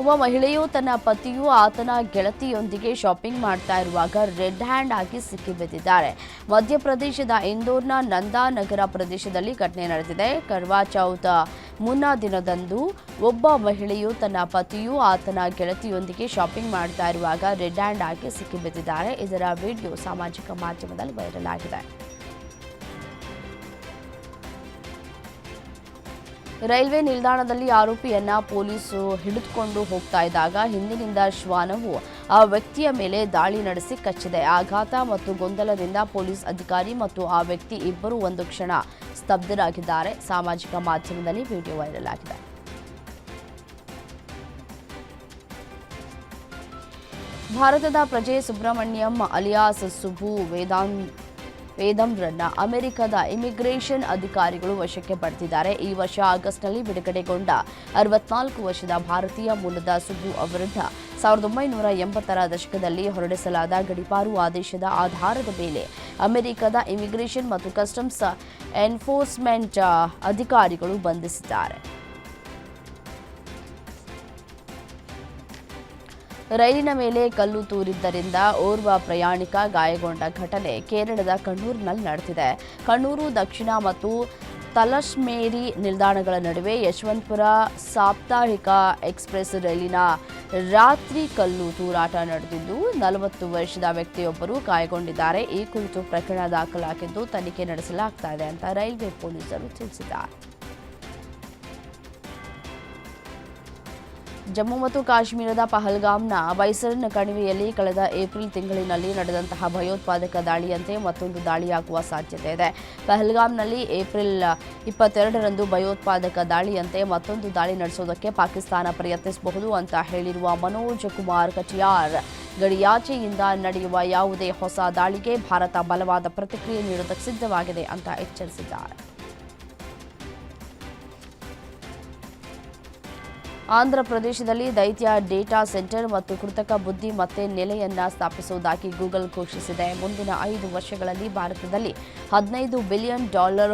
ಒಬ್ಬ ಮಹಿಳೆಯು ತನ್ನ ಪತಿಯು ಆತನ ಗೆಳತಿಯೊಂದಿಗೆ ಶಾಪಿಂಗ್ ಮಾಡ್ತಾ ಇರುವಾಗ ರೆಡ್ ಹ್ಯಾಂಡ್ ಆಗಿ ಸಿಕ್ಕಿಬಿದ್ದಿದ್ದಾರೆ. ಮಧ್ಯಪ್ರದೇಶದ ಇಂದೋರ್ನ ನಂದಾನಗರ ಪ್ರದೇಶದಲ್ಲಿ ಘಟನೆ ನಡೆದಿದೆ. ಕರ್ವಾ ಚೌತ್ ಮುನ್ನಾ ದಿನದಂದು ಒಬ್ಬ ಮಹಿಳೆಯು ತನ್ನ ಪತಿಯು ಆತನ ಗೆಳತಿಯೊಂದಿಗೆ ಶಾಪಿಂಗ್ ಮಾಡ್ತಾ ಇರುವಾಗ ರೆಡ್ ಹ್ಯಾಂಡ್ ಆಗಿ ಸಿಕ್ಕಿಬಿದ್ದಿದ್ದಾರೆ. ಇದರ ವಿಡಿಯೋ ಸಾಮಾಜಿಕ ಮಾಧ್ಯಮದಲ್ಲಿ ವೈರಲ್ ಆಗಿದೆ. ರೈಲ್ವೆ ನಿಲ್ದಾಣದಲ್ಲಿ ಆರೋಪಿಯನ್ನ ಪೊಲೀಸರು ಹಿಡಿದುಕೊಂಡು ಹೋಗ್ತಾ ಇದ್ದಾಗ ಹಿಂದಿನಿಂದ ಶ್ವಾನವು ಆ ವ್ಯಕ್ತಿಯ ಮೇಲೆ ದಾಳಿ ನಡೆಸಿ ಕಚ್ಚಿದೆ. ಆಘಾತ ಮತ್ತು ಗೊಂದಲದಿಂದ ಪೊಲೀಸ್ ಅಧಿಕಾರಿ ಮತ್ತು ಆ ವ್ಯಕ್ತಿ ಇಬ್ಬರು ಒಂದು ಕ್ಷಣ ಸ್ತಬ್ಧರಾಗಿದ್ದಾರೆ. ಸಾಮಾಜಿಕ ಮಾಧ್ಯಮದಲ್ಲಿ ವಿಡಿಯೋ ವೈರಲ್ ಆಗಿದೆ. ಭಾರತದ ಪ್ರಜೆ ಸುಬ್ರಹ್ಮಣ್ಯಂ ಅಲಿಯಾಸ್ ಸುಬ್ಬು ವೇದಂರನ್ನ ಅಮೆರಿಕದ ಇಮಿಗ್ರೇಷನ್ ಅಧಿಕಾರಿಗಳು ವಶಕ್ಕೆ ಪಡೆದಿದ್ದಾರೆ. ಈ ವರ್ಷ ಆಗಸ್ಟ್ನಲ್ಲಿ ಬಿಡುಗಡೆಗೊಂಡ 64 ವರ್ಷದ ಭಾರತೀಯ ಮೂಲದ ಸುಬ್ಬು ಅವರನ್ನ 1980ರ ದಶಕದಲ್ಲಿ ಹೊರಡಿಸಲಾದ ಗಡೀಪಾರು ಆದೇಶದ ಆಧಾರದ ಮೇಲೆ ಅಮೆರಿಕದ ಇಮಿಗ್ರೇಷನ್ ಮತ್ತು ಕಸ್ಟಮ್ಸ್ ಎನ್ಫೋರ್ಸ್ಮೆಂಟ್ ಅಧಿಕಾರಿಗಳು ಬಂಧಿಸಿದ್ದಾರೆ. ರೈಲಿನ ಮೇಲೆ ಕಲ್ಲು ತೂರಿದ್ದರಿಂದ ಓರ್ವ ಪ್ರಯಾಣಿಕ ಗಾಯಗೊಂಡ ಘಟನೆ ಕೇರಳದ ಕಣ್ಣೂರಿನಲ್ಲಿ ನಡೆದಿದೆ. ಕಣ್ಣೂರು ದಕ್ಷಿಣ ಮತ್ತು ತಲಶ್ಮೇರಿ ನಿಲ್ದಾಣಗಳ ನಡುವೆ ಯಶವಂತಪುರ ಸಾಪ್ತಾಹಿಕ ಎಕ್ಸ್ಪ್ರೆಸ್ ರೈಲಿನ ರಾತ್ರಿ ಕಲ್ಲು ತೂರಾಟ ನಡೆದಿದ್ದು 40 ವರ್ಷದ ವ್ಯಕ್ತಿಯೊಬ್ಬರು ಗಾಯಗೊಂಡಿದ್ದಾರೆ. ಈ ಕುರಿತು ಪ್ರಕರಣ ದಾಖಲಾಗಿದ್ದು ತನಿಖೆ ನಡೆಸಲಾಗ್ತಾ ಇದೆ ಅಂತ ರೈಲ್ವೆ ಪೊಲೀಸರು ತಿಳಿಸಿದ್ದಾರೆ. ಜಮ್ಮು ಮತ್ತು ಕಾಶ್ಮೀರದ ಪಹಲ್ಗಾಮ್ನ ಬೈಸರನ್ ಕಣಿವೆಯಲ್ಲಿ ಕಳೆದ ಏಪ್ರಿಲ್ ತಿಂಗಳಿನಲ್ಲಿ ನಡೆದಂತಹ ಭಯೋತ್ಪಾದಕ ದಾಳಿಯಂತೆ ಮತ್ತೊಂದು ದಾಳಿಯಾಗುವ ಸಾಧ್ಯತೆ ಇದೆ. ಪಹಲ್ಗಾಮ್ನಲ್ಲಿ ಏಪ್ರಿಲ್ 22ರಂದು ಭಯೋತ್ಪಾದಕ ದಾಳಿಯಂತೆ ಮತ್ತೊಂದು ದಾಳಿ ನಡೆಸೋದಕ್ಕೆ ಪಾಕಿಸ್ತಾನ ಪ್ರಯತ್ನಿಸಬಹುದು ಅಂತ ಹೇಳಿರುವ ಮನೋಜ್ ಕುಮಾರ್ ಕಟಿಯಾರ್ ಗಡಿಯಾಚೆಯಿಂದ ನಡೆಯುವ ಯಾವುದೇ ಹೊಸ ದಾಳಿಗೆ ಭಾರತ ಬಲವಾದ ಪ್ರತಿಕ್ರಿಯೆ ನೀಡೋದಕ್ಕೆ ಸಿದ್ಧವಾಗಿದೆ ಅಂತ ಎಚ್ಚರಿಸಿದ್ದಾರೆ. ಆಂಧ್ರ ಪ್ರದೇಶದಲ್ಲಿ ದೈತ್ಯ ಡೇಟಾ ಸೆಂಟರ್ ಮತ್ತು ಕೃತಕ ಬುದ್ಧಿಮತ್ತೆ ನೆಲೆಯನ್ನ ಸ್ಥಾಪಿಸುವುದಾಗಿ ಗೂಗಲ್ ಘೋಷಿಸಿದೆ. ಮುಂದಿನ 5 ವರ್ಷಗಳಲ್ಲಿ ಭಾರತದಲ್ಲಿ $15 ಬಿಲಿಯನ್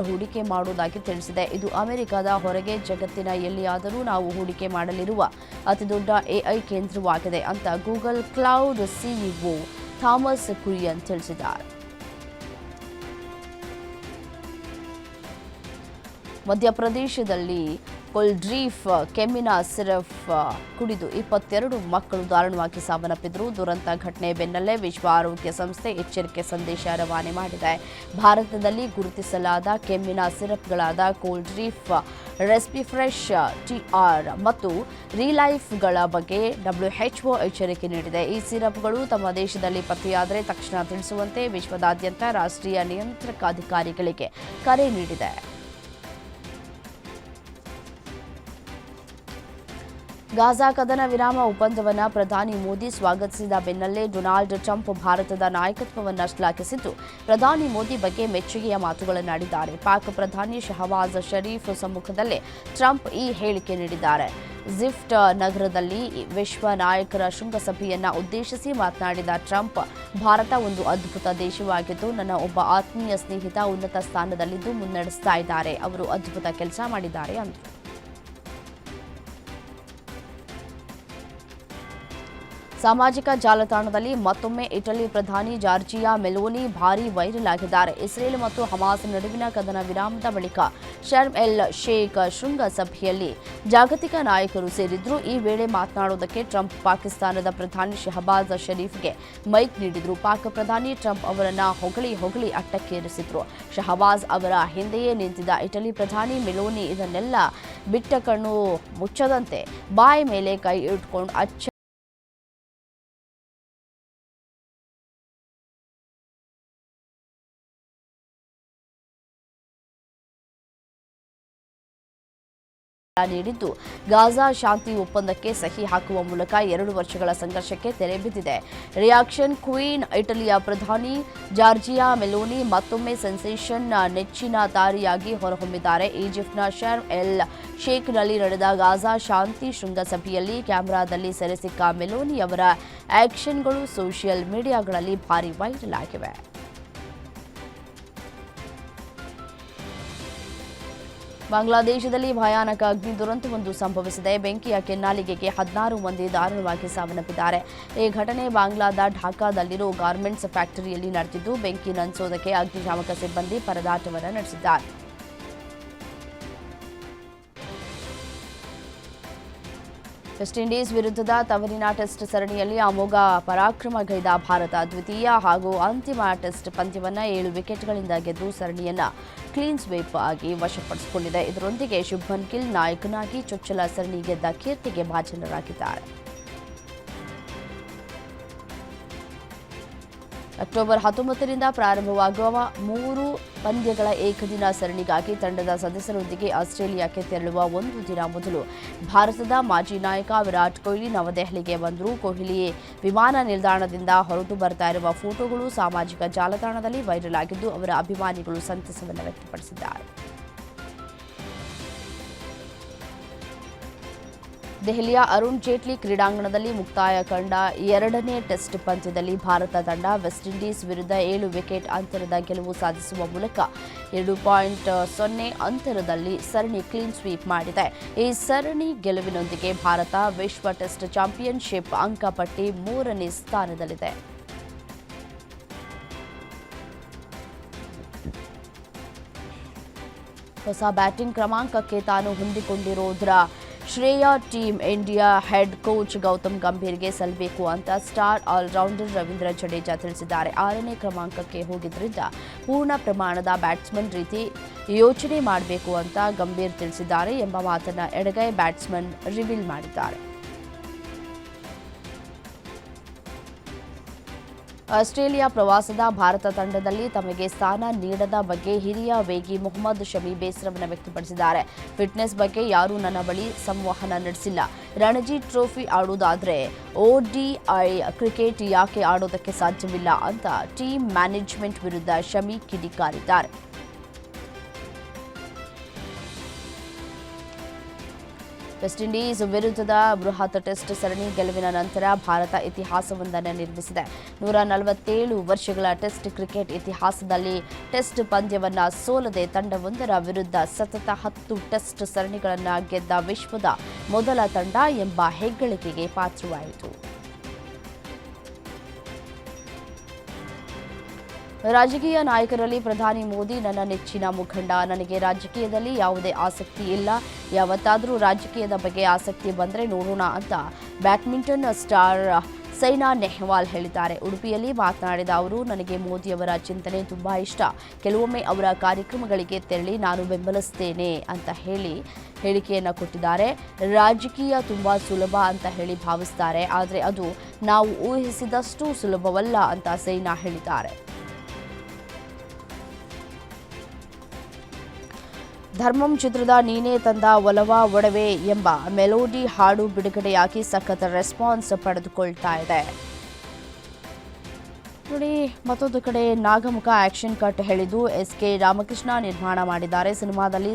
ಹೂಡಿಕೆ ಮಾಡುವುದಾಗಿ ತಿಳಿಸಿದೆ. ಇದು ಅಮೆರಿಕದ ಹೊರಗೆ ಜಗತ್ತಿನ ಎಲ್ಲಿಯಾದರೂ ನಾವು ಹೂಡಿಕೆ ಮಾಡಲಿರುವ ಅತಿದೊಡ್ಡ ಎಐ ಕೇಂದ್ರವಾಗಿದೆ ಅಂತ Google cloud CEO Thomas Kurian ತಿಳಿಸಿದ್ದಾರೆ. ಮಧ್ಯಪ್ರದೇಶದಲ್ಲಿ ಕೊಲ್ಡ್ರೀಫ್ ಕೆಮ್ಮಿನ ಸಿರಫ್ ಕುಡಿದು 22 ಮಕ್ಕಳು ದಾರುಣವಾಗಿ ಸಾವನ್ನಪ್ಪಿದ್ರು. ದುರಂತ ಘಟನೆ ಬೆನ್ನಲ್ಲೇ ವಿಶ್ವ ಆರೋಗ್ಯ ಸಂಸ್ಥೆ ಎಚ್ಚರಿಕೆ ಸಂದೇಶ ರವಾನೆ ಮಾಡಿದೆ. ಭಾರತದಲ್ಲಿ ಗುರುತಿಸಲಾದ ಕೆಮ್ಮಿನ ಸಿರಪ್ಗಳಾದ ಕೋಲ್ಡ್ರೀಫ್, ರೆಸ್ಪಿಫ್ರೆಶ್ ಟಿಆರ್ ಮತ್ತು ರಿಲೈಫ್ಗಳ ಬಗ್ಗೆ WHO ಎಚ್ಚರಿಕೆ ನೀಡಿದೆ. ಈ ಸಿರಪ್ಗಳು ತಮ್ಮ ದೇಶದಲ್ಲಿ ಪತ್ತೆಯಾದರೆ ತಕ್ಷಣ ತಿಳಿಸುವಂತೆ ವಿಶ್ವದಾದ್ಯಂತ ರಾಷ್ಟ್ರೀಯ ನಿಯಂತ್ರಕ ಅಧಿಕಾರಿಗಳಿಗೆ ಕರೆ ನೀಡಿದೆ. ಗಾಜಾ ಕದನ ವಿರಾಮ ಒಪ್ಪಂದವನ್ನು ಪ್ರಧಾನಿ ಮೋದಿ ಸ್ವಾಗತಿಸಿದ ಬೆನ್ನಲ್ಲೇ ಡೊನಾಲ್ಡ್ ಟ್ರಂಪ್ ಭಾರತದ ನಾಯಕತ್ವವನ್ನು ಶ್ಲಾಘಿಸಿದ್ದು ಪ್ರಧಾನಿ ಮೋದಿ ಬಗ್ಗೆ ಮೆಚ್ಚುಗೆಯ ಮಾತುಗಳನ್ನಾಡಿದ್ದಾರೆ. ಪಾಕ್ ಪ್ರಧಾನಿ ಶಹಬಾಜ್ ಶರೀಫ್ ಸಮ್ಮುಖದಲ್ಲೇ ಟ್ರಂಪ್ ಈ ಹೇಳಿಕೆ ನೀಡಿದ್ದಾರೆ. ಜಿಫ್ಟ್ ನಗರದಲ್ಲಿ ವಿಶ್ವ ನಾಯಕರ ಶೃಂಗಸಭೆಯನ್ನ ಉದ್ದೇಶಿಸಿ ಮಾತನಾಡಿದ ಟ್ರಂಪ್, ಭಾರತ ಒಂದು ಅದ್ಭುತ ದೇಶವಾಗಿದ್ದು ನನ್ನ ಒಬ್ಬ ಆತ್ಮೀಯ ಸ್ನೇಹಿತ ಉನ್ನತ ಸ್ಥಾನದಲ್ಲಿದ್ದು ಮುನ್ನಡೆಸ್ತಾ ಇದ್ದಾರೆ. ಅವರು ಅದ್ಭುತ ಕೆಲಸ ಮಾಡಿದ್ದಾರೆ ಅಂದರು. ಸಾಮಾಜಿಕ ಜಾಲತಾಣದಲ್ಲಿ ಮತ್ತೊಮ್ಮೆ ಇಟಲಿ ಪ್ರಧಾನಿ ಜಾರ್ಜಿಯಾ ಮೆಲೋನಿ ಭಾರೀ ವೈರಲ್ ಆಗಿದ್ದಾರೆ. ಇಸ್ರೇಲ್ ಮತ್ತು ಹಮಾಸ್ ನಡುವಿನ ಕದನ ವಿರಾಮದ ಬಳಿಕ ಶರ್ಮ್ ಎಲ್ ಶೇಖ್ ಶೃಂಗಸಭೆಯಲ್ಲಿ ಜಾಗತಿಕ ನಾಯಕರು ಸೇರಿದ್ರು. ಈ ವೇಳೆ ಮಾತನಾಡುವುದಕ್ಕೆ ಟ್ರಂಪ್ ಪಾಕಿಸ್ತಾನದ ಪ್ರಧಾನಿ ಶಹಬಾಜ್ ಶರೀಫ್ಗೆ ಮೈಕ್ ನೀಡಿದ್ರು. ಪಾಕ್ ಪ್ರಧಾನಿ ಟ್ರಂಪ್ ಅವರನ್ನ ಹೊಗಳಿ ಅಟ್ಟಕ್ಕೇರಿಸಿದ್ರು. ಶಹಬಾಜ್ ಅವರ ಹಿಂದೆಯೇ ನಿಂತಿದ್ದ ಇಟಲಿ ಪ್ರಧಾನಿ ಮೆಲೋನಿ ಇದನ್ನೆಲ್ಲ ಬಿಟ್ಟ ಕಣ್ಣು ಮುಚ್ಚದಂತೆ ಬಾಯಿ ಮೇಲೆ ಕೈ ಇಟ್ಕೊಂಡು ನೀಡಿದ್ದು ಗಾಜಾ ಶಾಂತಿ ಒಪ್ಪಂದಕ್ಕೆ ಸಹಿ ಹಾಕುವ ಮೂಲಕ 2 ವರ್ಷಗಳ ಸಂಘರ್ಷಕ್ಕೆ ತೆರೆ ಬಿದ್ದಿದೆ. ರಿಯಾಕ್ಷನ್ ಕ್ವೀನ್ ಇಟಲಿಯ ಪ್ರಧಾನಿ ಜಾರ್ಜಿಯಾ ಮೆಲೋನಿ ಮತ್ತೊಮ್ಮೆ ಸೆನ್ಸೇಷನ್ ನೆಚ್ಚಿನ ತಾರೆಯಾಗಿ ಹೊರಹೊಮ್ಮಿದ್ದಾರೆ. ಈಜಿಪ್ಟ್ನ ಶರ್ಮ್ ಎಲ್ ಶೇಖ್ನಲ್ಲಿ ನಡೆದ ಗಾಜಾ ಶಾಂತಿ ಶೃಂಗಸಭೆಯಲ್ಲಿ ಕ್ಯಾಮೆರಾದಲ್ಲಿ ಸೆರೆಸಿಕ್ಕ ಮೆಲೋನಿ ಅವರ ಆಕ್ಷನ್ಗಳು ಸೋಷಿಯಲ್ ಮೀಡಿಯಾಗಳಲ್ಲಿ ಭಾರೀ ವೈರಲ್ ಆಗಿವೆ. ಬಾಂಗ್ಲಾದೇಶದಲ್ಲಿ ಭಯಾನಕ ಅಗ್ನಿ ದುರಂತವೊಂದು ಸಂಭವಿಸಿದೆ. ಬೆಂಕಿಯ ಕೆನ್ನಾಲಿಗೆಗೆ 16 ಮಂದಿ ದಾರುಣವಾಗಿ ಸಾವನ್ನಪ್ಪಿದ್ದಾರೆ. ಈ ಘಟನೆ ಬಾಂಗ್ಲಾದ ಢಾಕಾದಲ್ಲಿರೋ ಗಾರ್ಮೆಂಟ್ಸ್ ಫ್ಯಾಕ್ಟರಿಯಲ್ಲಿ ನಡೆದಿದ್ದು, ಬೆಂಕಿ ನಂದಿಸೋದಕ್ಕೆ ಅಗ್ನಿಶಾಮಕ ಸಿಬ್ಬಂದಿ ಪರದಾಟವನ್ನು ನಡೆಸಿದ್ದಾರೆ. ವೆಸ್ಟ್ ಇಂಡೀಸ್ ವಿರುದ್ಧದ ತವರಿನ ಟೆಸ್ಟ್ ಸರಣಿಯಲ್ಲಿ ಅಮೋಘ ಪರಾಕ್ರಮಗೈದ ಭಾರತ ದ್ವಿತೀಯ ಹಾಗೂ ಅಂತಿಮ ಟೆಸ್ಟ್ ಪಂದ್ಯವನ್ನು 7 ವಿಕೆಟ್ಗಳಿಂದ ಗೆದ್ದು ಸರಣಿಯನ್ನು ಕ್ಲೀನ್ ಸ್ವೀಪ್ ಆಗಿ ವಶಪಡಿಸಿಕೊಂಡಿದೆ. ಇದರೊಂದಿಗೆ ಶುಭ್ಮನ್ ಗಿಲ್ ನಾಯಕನಾಗಿ ಚೊಚ್ಚಲ ಸರಣಿ ಗೆದ್ದ ಕೀರ್ತಿಗೆ ಭಾಜನರಾಗಿದ್ದಾರೆ. ಅಕ್ಟೋಬರ್ 19ರಿಂದ ಪ್ರಾರಂಭವಾಗುವ 3 ಪಂದ್ಯಗಳ ಏಕದಿನ ಸರಣಿಗಾಗಿ ತಂಡದ ಸದಸ್ಯರೊಂದಿಗೆ ಆಸ್ಟ್ರೇಲಿಯಾಕ್ಕೆ ತೆರಳುವ ಒಂದು ದಿನ ಮೊದಲು ಭಾರತದ ಮಾಜಿ ನಾಯಕ ವಿರಾಟ್ ಕೊಹ್ಲಿ ನವದೆಹಲಿಗೆ ಬಂದರು. ಕೊಹ್ಲಿ ವಿಮಾನ ನಿಲ್ದಾಣದಿಂದ ಹೊರಟು ಬರ್ತಾ ಇರುವ ಫೋಟೋಗಳು ಸಾಮಾಜಿಕ ಜಾಲತಾಣದಲ್ಲಿ ವೈರಲ್ ಆಗಿದ್ದು, ಅವರ ಅಭಿಮಾನಿಗಳು ಸಂತಸವನ್ನು ವ್ಯಕ್ತಪಡಿಸಿದ್ದಾರೆ. ದೆಹಲಿಯ ಅರುಣ್ ಜೇಟ್ಲಿ ಕ್ರೀಡಾಂಗಣದಲ್ಲಿ ಮುಕ್ತಾಯ ಕಂಡ 2ನೇ ಟೆಸ್ಟ್ ಪಂದ್ಯದಲ್ಲಿ ಭಾರತ ತಂಡ ವೆಸ್ಟ್ ಇಂಡೀಸ್ ವಿರುದ್ಧ 7 ವಿಕೆಟ್ ಅಂತರದ ಗೆಲುವು ಸಾಧಿಸುವ ಮೂಲಕ 2.0 ಅಂತರದಲ್ಲಿ ಸರಣಿ ಕ್ಲೀನ್ ಸ್ವೀಪ್ ಮಾಡಿದೆ. ಈ ಸರಣಿ ಗೆಲುವಿನೊಂದಿಗೆ ಭಾರತ ವಿಶ್ವ ಟೆಸ್ಟ್ ಚಾಂಪಿಯನ್ಶಿಪ್ ಅಂಕಪಟ್ಟಿ 3ನೇ ಸ್ಥಾನದಲ್ಲಿದೆ. ಹೊಸ ಬ್ಯಾಟಿಂಗ್ ಕ್ರಮಾಂಕಕ್ಕೆ ತಾನು ಹೊಂದಿಕೊಂಡಿರೋದರ ಶ್ರೇಯ team India head coach Gautam ಗಂಭೀರ್ಗೆ ಸಲ್ಲಬೇಕು ಅಂತ ಸ್ಟಾರ್ ಆಲ್ರೌಂಡರ್ ರವೀಂದ್ರ ಜಡೇಜಾ ತಿಳಿಸಿದ್ದಾರೆ. 6ನೇ ಕ್ರಮಾಂಕಕ್ಕೆ ಹೋಗಿದ್ದರಿಂದ ಪೂರ್ಣ ಪ್ರಮಾಣದ ಬ್ಯಾಟ್ಸ್ಮನ್ ರೀತಿ ಯೋಚನೆ ಮಾಡಬೇಕು ಅಂತ ಗಂಭೀರ್ ತಿಳಿಸಿದ್ದಾರೆ ಎಂಬ ಮಾತನ್ನ ಎಡಗೈ ಬ್ಯಾಟ್ಸ್ಮನ್ ರಿವೀಲ್ ಮಾಡಿದ್ದಾರೆ. ಆಸ್ಟ್ರೇಲಿಯಾ ಪ್ರವಾಸದ ಭಾರತ ತಂಡದಲ್ಲಿ ತಮಗೆ ಸ್ಥಾನ ನೀಡದ ಬಗ್ಗೆ ಹಿರಿಯ ವೇಗಿ ಮೊಹಮ್ಮದ್ ಶಮಿ ಬೇಸರವನ್ನು ವ್ಯಕ್ತಪಡಿಸಿದ್ದಾರೆ. ಫಿಟ್ನೆಸ್ ಬಗ್ಗೆ ಯಾರೂ ನನ್ನ ಬಳಿ ಸಂವಹನ ನಡೆಸಿಲ್ಲ. ರಣಜಿ ಟ್ರೋಫಿ ಆಡುವುದಾದ್ರೆ ODI ಕ್ರಿಕೆಟ್ ಯಾಕೆ ಆಡೋದಕ್ಕೆ ಸಾಧ್ಯವಿಲ್ಲ ಅಂತ ಟೀಮ್ ಮ್ಯಾನೇಜ್ಮೆಂಟ್ ವಿರುದ್ಧ ಶಮಿ ಕಿಡಿಕಾರಿದ್ದಾರೆ. ವೆಸ್ಟ್ ಇಂಡೀಸ್ ವಿರುದ್ಧದ ಬೃಹತ್ ಟೆಸ್ಟ್ ಸರಣಿ ಗೆಲುವಿನ ನಂತರ ಭಾರತ ಇತಿಹಾಸವೊಂದನ್ನು ನಿರ್ಮಿಸಿದೆ. 147 ವರ್ಷಗಳ ಟೆಸ್ಟ್ ಕ್ರಿಕೆಟ್ ಇತಿಹಾಸದಲ್ಲಿ ಟೆಸ್ಟ್ ಪಂದ್ಯವನ್ನು ಸೋಲದೆ ತಂಡವೊಂದರ ವಿರುದ್ಧ ಸತತ 10 ಟೆಸ್ಟ್ ಸರಣಿಗಳನ್ನು ಗೆದ್ದ ವಿಶ್ವದ ಮೊದಲ ತಂಡ ಎಂಬ ಹೆಗ್ಗಳಿಕೆಗೆ ಪಾತ್ರವಾಯಿತು. ರಾಜಕೀಯ ನಾಯಕರಲ್ಲಿ ಪ್ರಧಾನಿ ಮೋದಿ ನನ್ನ ನೆಚ್ಚಿನ ಮುಖಂಡ. ನನಗೆ ರಾಜಕೀಯದಲ್ಲಿ ಯಾವುದೇ ಆಸಕ್ತಿ ಇಲ್ಲ. ಯಾವತ್ತಾದರೂ ರಾಜಕೀಯದ ಬಗ್ಗೆ ಆಸಕ್ತಿ ಬಂದರೆ ನೋಡೋಣ ಅಂತ ಬ್ಯಾಡ್ಮಿಂಟನ್ ಸ್ಟಾರ್ ಸೈನಾ ನೆಹ್ವಾಲ್ ಹೇಳಿದ್ದಾರೆ. ಉಡುಪಿಯಲ್ಲಿ ಮಾತನಾಡಿದ ಅವರು, ನನಗೆ ಮೋದಿಯವರ ಚಿಂತನೆ ತುಂಬಾ ಇಷ್ಟ. ಕೆಲವೊಮ್ಮೆ ಅವರ ಕಾರ್ಯಕ್ರಮಗಳಿಗೆ ತೆರಳಿ ನಾನು ಬೆಂಬಲಿಸ್ತೇನೆ ಅಂತ ಹೇಳಿಕೆಯನ್ನು ಕೊಟ್ಟಿದ್ದಾರೆ. ರಾಜಕೀಯ ತುಂಬಾ ಸುಲಭ ಅಂತ ಹೇಳಿ ಭಾವಿಸ್ತಾರೆ, ಆದರೆ ಅದು ನಾವು ಊಹಿಸಿದಷ್ಟು ಸುಲಭವಲ್ಲ ಅಂತ ಸೈನಾ ಹೇಳಿದ್ದಾರೆ. ಧರ್ಮಂ ಚಿತ್ರದ ನೀನೇ ತಂದ ಒಲವ ಒಡವೆ ಎಂಬ ಮೆಲೋಡಿ ಹಾಡು ಬಿಡುಗಡೆಯಾಗಿ ಸಖತ್ ರೆಸ್ಪಾನ್ಸ್ ಪಡೆದುಕೊಳ್ತಾ ಇದೆ. ನೋಡಿ, ಮತ್ತೊಂದು ಕಡೆ ನಾಗಮುಖ ಆಕ್ಷನ್ ಕಟ್ ಹೇಳಿದ್ದು SK ರಾಮಕೃಷ್ಣ ನಿರ್ಮಾಣ ಮಾಡಿದ್ದಾರೆ. ಸಿನಿಮಾದಲ್ಲಿ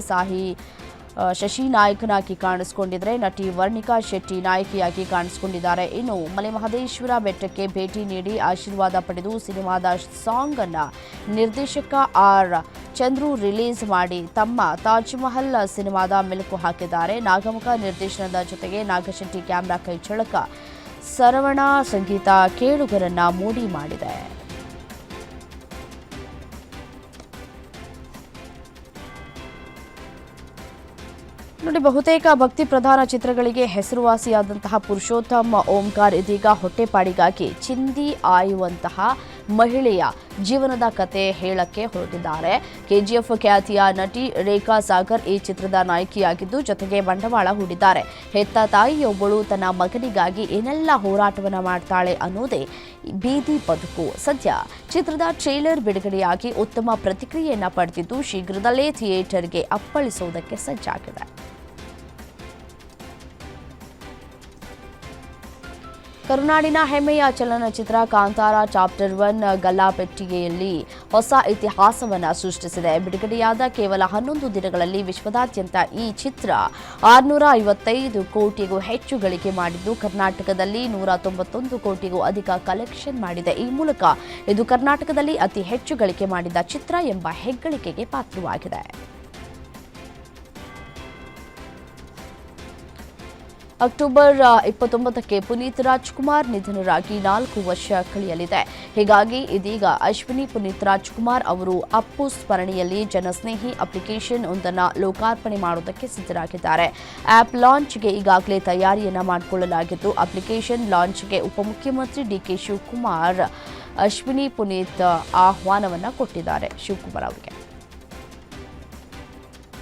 ಶಶಿ ನಾಯಕನಾಗಿ ಕಾಣಿಸಿಕೊಂಡಿದ್ರೆ ನಟಿ ವರ್ಣಿಕಾ ಶೆಟ್ಟಿ ನಾಯಕಿಯಾಗಿ ಕಾಣಿಸಿಕೊಂಡಿದ್ದಾರೆ. ಇನ್ನು ಮಲೆಮಹದೇಶ್ವರ ಬೆಟ್ಟಕ್ಕೆ ಭೇಟಿ ನೀಡಿ ಆಶೀರ್ವಾದ ಪಡೆದು ಸಿನಿಮಾದ ಸಾಂಗ್ ಅನ್ನ ನಿರ್ದೇಶಕ ಆರ್ ಚಂದ್ರು ರಿಲೀಸ್ ಮಾಡಿ ತಮ್ಮ ತಾಜ್ ಮಹಲ್ ಸಿನಿಮಾದ ಮೆಲುಕು ಹಾಕಿದ್ದಾರೆ. ನಾಗಮುಖ ನಿರ್ದೇಶನದ ಜೊತೆಗೆ ನಾಗಶೆಟ್ಟಿ ಕ್ಯಾಮ್ರಾ ಕೈ ಚಳಕ, ಸರವಣ ಸಂಗೀತ ಕೇಳುಗರನ್ನ ಮೋಡಿ ಮಾಡಿದೆ. ನೋಡಿ, ಬಹುತೇಕ ಭಕ್ತಿ ಪ್ರಧಾನ ಚಿತ್ರಗಳಿಗೆ ಹೆಸರುವಾಸಿಯಾದಂತಹ ಪುರುಷೋತ್ತಮ್ ಓಂಕಾರ್ ಇದೀಗ ಹೊಟ್ಟೆಪಾಡಿಗಾಗಿ ಚಿಂದಿ ಆಯುವಂತಹ ಮಹಿಳೆಯ ಜೀವನದ ಕತೆ ಹೇಳಕ್ಕೆ ಹೊರಟಿದ್ದಾರೆ. KGF ಖ್ಯಾತಿಯ ನಟಿ ರೇಖಾ ಸಾಗರ್ ಈ ಚಿತ್ರದ ನಾಯಕಿಯಾಗಿದ್ದು ಜೊತೆಗೆ ಬಂಡವಾಳ ಹೂಡಿದ್ದಾರೆ. ಹೆತ್ತ ತಾಯಿಯೊಬ್ಬಳು ತನ್ನ ಮಗನಿಗಾಗಿ ಏನೆಲ್ಲ ಹೋರಾಟವನ್ನ ಮಾಡ್ತಾಳೆ ಅನ್ನೋದೇ ಬೀದಿ ಬದುಕು. ಸದ್ಯ ಚಿತ್ರದ ಟ್ರೇಲರ್ ಬಿಡುಗಡೆಯಾಗಿ ಉತ್ತಮ ಪ್ರತಿಕ್ರಿಯೆಯನ್ನ ಪಡೆದಿದ್ದು ಶೀಘ್ರದಲ್ಲೇ ಥಿಯೇಟರ್ಗೆ ಅಪ್ಪಳಿಸುವುದಕ್ಕೆ ಸಜ್ಜಾಗಿದೆ. ಕರುನಾಡಿನ ಹೆಮ್ಮೆಯ ಚಲನಚಿತ್ರ ಕಾಂತಾರ ಚಾಪ್ಟರ್ 1 ಗಲ್ಲಾಪೆಟ್ಟಿಗೆಯಲ್ಲಿ ಹೊಸ ಇತಿಹಾಸವನ್ನು ಸೃಷ್ಟಿಸಿದೆ. ಬಿಡುಗಡೆಯಾದ ಕೇವಲ 11 ದಿನಗಳಲ್ಲಿ ವಿಶ್ವದಾದ್ಯಂತ ಈ ಚಿತ್ರ 655 ಕೋಟಿಗೂ ಹೆಚ್ಚು ಗಳಿಕೆ ಮಾಡಿದ್ದು ಕರ್ನಾಟಕದಲ್ಲಿ 191 ಕೋಟಿಗೂ ಅಧಿಕ ಕಲೆಕ್ಷನ್ ಮಾಡಿದೆ. ಈ ಮೂಲಕ ಇದು ಕರ್ನಾಟಕದಲ್ಲಿ ಅತಿ ಹೆಚ್ಚು ಗಳಿಕೆ ಮಾಡಿದ ಚಿತ್ರ ಎಂಬ ಹೆಗ್ಗಳಿಕೆಗೆ ಪಾತ್ರವಾಗಿದೆ. ಅಕ್ಟೋಬರ್ 29ಕ್ಕೆ ಪುನೀತ್ ರಾಜ್ಕುಮಾರ್ ನಿಧನರಾಗಿ 4 ವರ್ಷ ಕಳೆಯಲಿದೆ. ಹೀಗಾಗಿ ಇದೀಗ ಅಶ್ವಿನಿ ಪುನೀತ್ ರಾಜ್ಕುಮಾರ್ ಅವರು ಅಪ್ಪು ಸ್ಮರಣೆಯಲ್ಲಿ ಜನಸ್ನೇಹಿ ಅಪ್ಲಿಕೇಶನ್ ಒಂದನ್ನು ಲೋಕಾರ್ಪಣೆ ಮಾಡುವುದಕ್ಕೆ ಸಿದ್ಧರಾಗಿದ್ದಾರೆ. ಆಪ್ ಲಾಂಚ್ಗೆ ಈಗಾಗಲೇ ತಯಾರಿಯನ್ನ ಮಾಡಿಕೊಳ್ಳಲಾಗಿದ್ದು, ಅಪ್ಲಿಕೇಶನ್ ಲಾಂಚ್ಗೆ ಉಪಮುಖ್ಯಮಂತ್ರಿ ಡಿಕೆ ಶಿವಕುಮಾರ್ ಅಶ್ವಿನಿ ಪುನೀತ್ ಆಹ್ವಾನವನ್ನ ಕೊಟ್ಟಿದ್ದಾರೆ. ಶಿವಕುಮಾರ್ ಅವರಿಗೆ